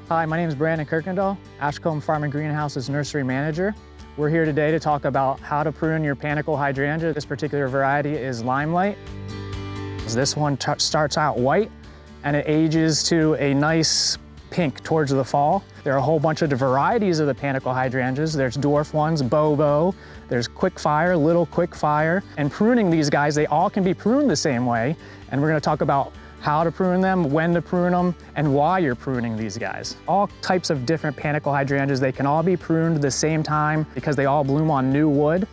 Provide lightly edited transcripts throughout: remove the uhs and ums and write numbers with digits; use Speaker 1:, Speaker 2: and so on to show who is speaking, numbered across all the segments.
Speaker 1: Hi, my name is Brandon Kirkendall, Ashcombe Farm and Greenhouse's nursery manager. We're here today to talk about how to prune your panicle hydrangea. This particular variety is Limelight. This one starts out white and it ages to a nice pink towards the fall. There are a whole bunch of varieties of the panicle hydrangeas. There's dwarf ones, Bobo, there's Quickfire, Little Quickfire. And pruning these guys, they all can be pruned the same way. And we're gonna talk about how to prune them, when to prune them, and why you're pruning these guys. All types of different panicle hydrangeas, they can all be pruned at the same time because they all bloom on new wood.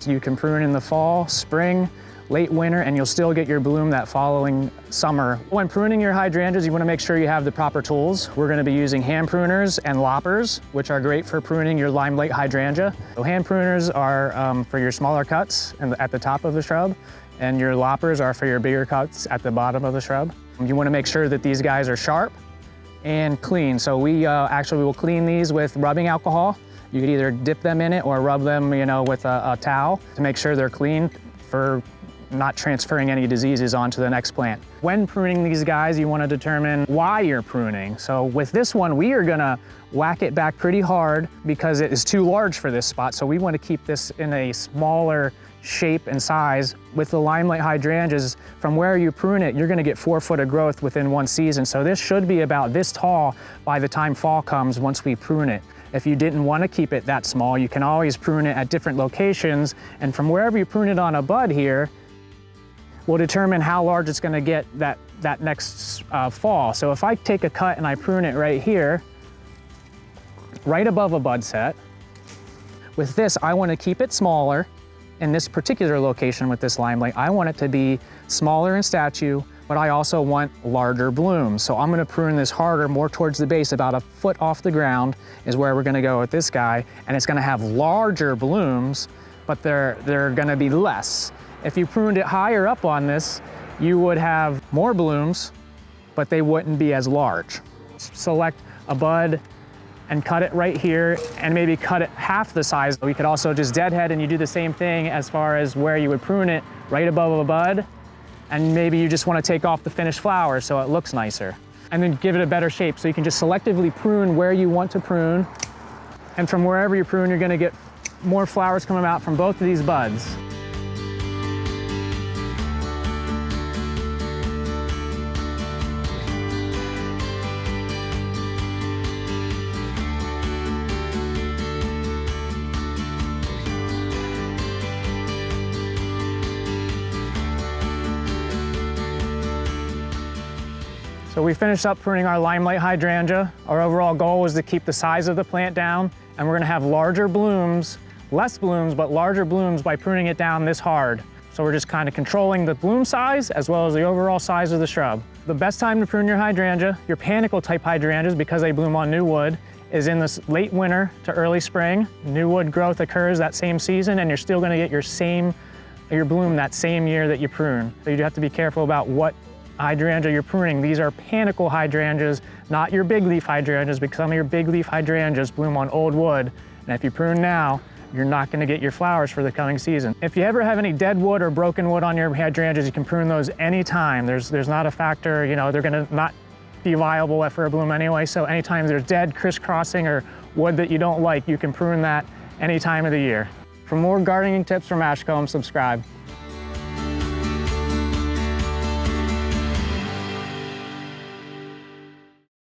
Speaker 1: So you can prune in the fall, spring, late winter, and you'll still get your bloom that following summer. When pruning your hydrangeas, you want to make sure you have the proper tools. We're going to be using hand pruners and loppers, which are great for pruning your Limelight hydrangea. So hand pruners are for your smaller cuts at the top of the shrub, and your loppers are for your bigger cuts at the bottom of the shrub. You want to make sure that these guys are sharp and clean. So we actually will clean these with rubbing alcohol. You could either dip them in it or rub them, with a towel to make sure they're clean for not transferring any diseases onto the next plant. When pruning these guys, you want to determine why you're pruning. So with this one, we are gonna whack it back pretty hard because it is too large for this spot. So we want to keep this in a smaller shape and size. With the Limelight hydrangeas, from where you prune it, you're gonna get 4 foot of growth within one season. So this should be about this tall by the time fall comes once we prune it. If you didn't want to keep it that small, you can always prune it at different locations. And from wherever you prune it on a bud here, will determine how large it's gonna get that next fall. So if I take a cut and I prune it right here, right above a bud set, with this, I wanna keep it smaller. In this particular location with this Limelight, I want it to be smaller in stature, but I also want larger blooms. So I'm gonna prune this harder, more towards the base, about a foot off the ground is where we're gonna go with this guy. And it's gonna have larger blooms, but they're gonna be less. If you pruned it higher up on this, you would have more blooms, but they wouldn't be as large. Select a bud and cut it right here and maybe cut it half the size. We could also just deadhead and you do the same thing as far as where you would prune it right above a bud, and maybe you just want to take off the finished flower so it looks nicer. And then give it a better shape. So you can just selectively prune where you want to prune, and from wherever you prune, you're going to get more flowers coming out from both of these buds. So we finished up pruning our Limelight hydrangea. Our overall goal was to keep the size of the plant down, and we're gonna have larger blooms, less blooms, but larger blooms by pruning it down this hard. So we're just kind of controlling the bloom size as well as the overall size of the shrub. The best time to prune your hydrangea, your panicle type hydrangeas, because they bloom on new wood, is in this late winter to early spring. New wood growth occurs that same season, and you're still gonna get your bloom that same year that you prune. So you have to be careful about what hydrangea you're pruning. These are panicle hydrangeas, not your big leaf hydrangeas, because some of your big leaf hydrangeas bloom on old wood. And if you prune now, you're not going to get your flowers for the coming season. If you ever have any dead wood or broken wood on your hydrangeas, you can prune those anytime. There's not a factor, they're going to not be viable for a bloom anyway. So anytime there's dead, crisscrossing, or wood that you don't like, you can prune that any time of the year. For more gardening tips from Ashcombe, subscribe.